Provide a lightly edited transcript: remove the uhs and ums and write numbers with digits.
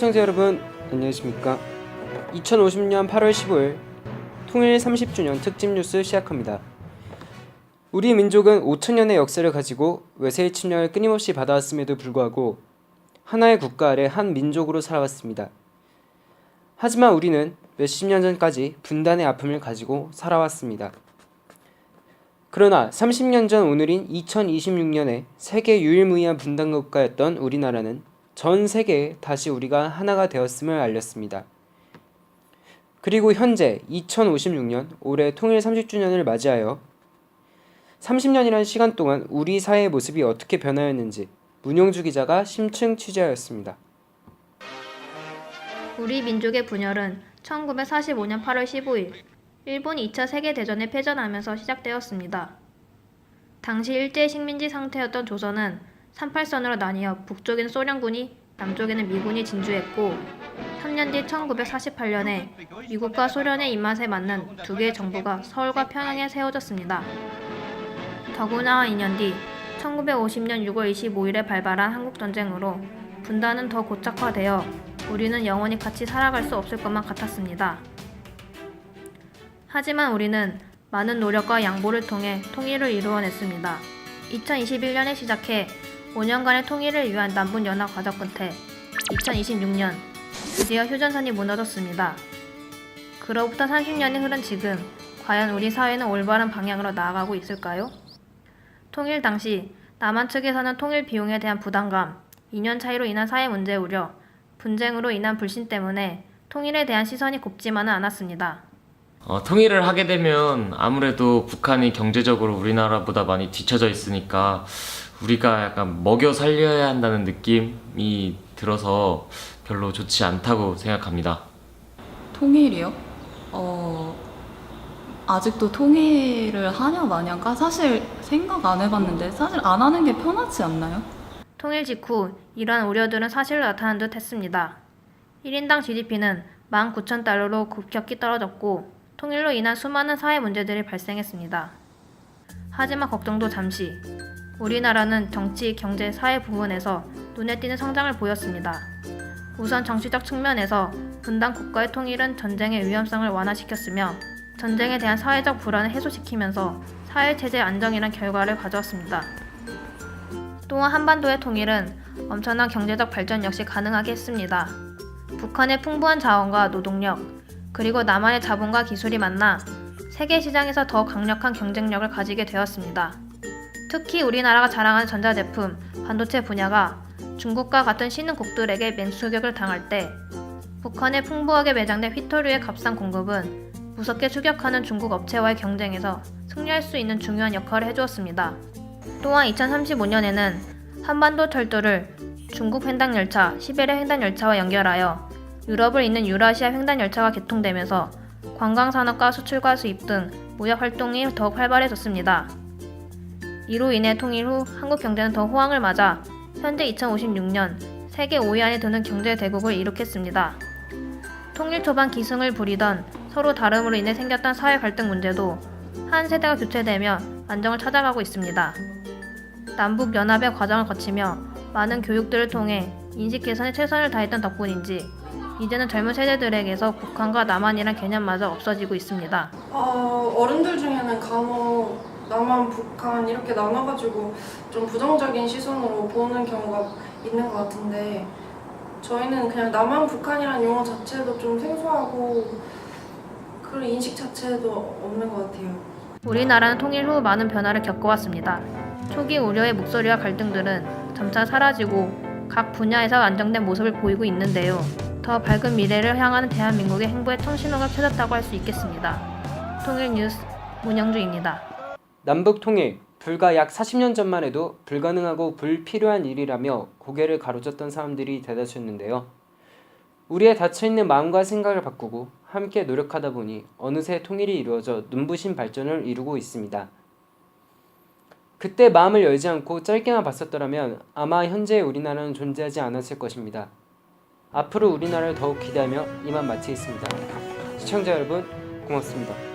시청자 여러분 안녕하십니까. 2050년 8월 15일 통일 30주년 특집 뉴스 시작합니다. 우리 민족은 5천년의 역사를 가지고 외세의 침략을 끊임없이 받아왔음에도 불구하고 하나의 국가 아래 한 민족으로 살아왔습니다. 하지만 우리는 몇십 년 전까지 분단의 아픔을 가지고 살아왔습니다. 그러나 30년 전 오늘인 2026년에 세계 유일무이한 분단 국가였던 우리나라는 전 세계에 다시 우리가 하나가 되었음을 알렸습니다. 그리고 현재 2056년 올해 통일 30주년을 맞이하여 30년이라는 시간 동안 우리 사회의 모습이 어떻게 변하였는지 문용주 기자가 심층 취재하였습니다. 우리 민족의 분열은 1945년 8월 15일 일본이 2차 세계대전에 패전하면서 시작되었습니다. 당시 일제의 식민지 상태였던 조선은 38선으로 나뉘어 북쪽에는 소련군이, 남쪽에는 미군이 진주했고 3년 뒤 1948년에 미국과 소련의 입맛에 맞는 두 개의 정부가 서울과 평양에 세워졌습니다. 더구나 2년 뒤 1950년 6월 25일에 발발한 한국전쟁으로 분단은 더 고착화되어 우리는 영원히 같이 살아갈 수 없을 것만 같았습니다. 하지만 우리는 많은 노력과 양보를 통해 통일을 이루어냈습니다. 2021년에 시작해 5년간의 통일을 위한 남북연합 과정 끝에 2026년 드디어 휴전선이 무너졌습니다. 그로부터 30년이 흐른 지금 과연 우리 사회는 올바른 방향으로 나아가고 있을까요? 통일 당시 남한 측에서는 통일 비용에 대한 부담감, 2년 차이로 인한 사회 문제 우려, 분쟁으로 인한 불신 때문에 통일에 대한 시선이 곱지만은 않았습니다. 통일을 하게 되면 아무래도 북한이 경제적으로 우리나라보다 많이 뒤처져 있으니까 우리가 약간 먹여 살려야 한다는 느낌이 들어서 별로 좋지 않다고 생각합니다. 통일이요? 아직도 통일을 하냐 마냐가 사실 생각 안 해봤는데 사실 안 하는 게 편하지 않나요? 통일 직후 이러한 우려들은 사실로 나타난 듯 했습니다. 1인당 GDP는 19,000달러로 급격히 떨어졌고 통일로 인한 수많은 사회 문제들이 발생했습니다. 하지만 걱정도 잠시. 우리나라는 정치, 경제, 사회 부분에서 눈에 띄는 성장을 보였습니다. 우선 정치적 측면에서 분단 국가의 통일은 전쟁의 위험성을 완화시켰으며 전쟁에 대한 사회적 불안을 해소시키면서 사회체제 안정이란 결과를 가져왔습니다. 또한 한반도의 통일은 엄청난 경제적 발전 역시 가능하게 했습니다. 북한의 풍부한 자원과 노동력, 그리고 남한의 자본과 기술이 만나 세계 시장에서 더 강력한 경쟁력을 가지게 되었습니다. 특히 우리나라가 자랑하는 전자제품, 반도체 분야가 중국과 같은 신흥국들에게 맹수격을 당할 때 북한에 풍부하게 매장된 휘토류의 값싼 공급은 무섭게 추격하는 중국 업체와의 경쟁에서 승리할 수 있는 중요한 역할을 해주었습니다. 또한 2035년에는 한반도 철도를 중국 횡단열차, 시베리아 횡단열차와 연결하여 유럽을 잇는 유라시아 횡단열차가 개통되면서 관광산업과 수출과 수입 등 무역활동이 더욱 활발해졌습니다. 이로 인해 통일 후 한국 경제는 더 호황을 맞아 현재 2056년 세계 5위 안에 드는 경제대국을 이룩했습니다. 통일 초반 기승을 부리던 서로 다름으로 인해 생겼던 사회 갈등 문제도 한 세대가 교체되며 안정을 찾아가고 있습니다. 남북 연합의 과정을 거치며 많은 교육들을 통해 인식 개선에 최선을 다했던 덕분인지 이제는 젊은 세대들에게서 북한과 남한이란 개념마저 없어지고 있습니다. 어른들 중에는 간혹 남한, 북한 이렇게 나눠가지고 좀 부정적인 시선으로 보는 경우가 있는 것 같은데 저희는 그냥 남한, 북한이라는 용어 자체도 좀 생소하고 그런 인식 자체도 없는 것 같아요. 우리나라는 통일 후 많은 변화를 겪어왔습니다. 초기 우려의 목소리와 갈등들은 점차 사라지고 각 분야에서 안정된 모습을 보이고 있는데요. 더 밝은 미래를 향하는 대한민국의 행보에 청신호가 켜졌다고 할 수 있겠습니다. 통일 뉴스 문영주입니다. 남북 통일, 불과 약 40년 전만 해도 불가능하고 불필요한 일이라며 고개를 가로젓던 사람들이 대다수였는데요. 우리의 닫혀있는 마음과 생각을 바꾸고 함께 노력하다 보니 어느새 통일이 이루어져 눈부신 발전을 이루고 있습니다. 그때 마음을 열지 않고 짧게만 봤었더라면 아마 현재의 우리나라는 존재하지 않았을 것입니다. 앞으로 우리나라를 더욱 기대하며 이만 마치겠습니다. 시청자 여러분 고맙습니다.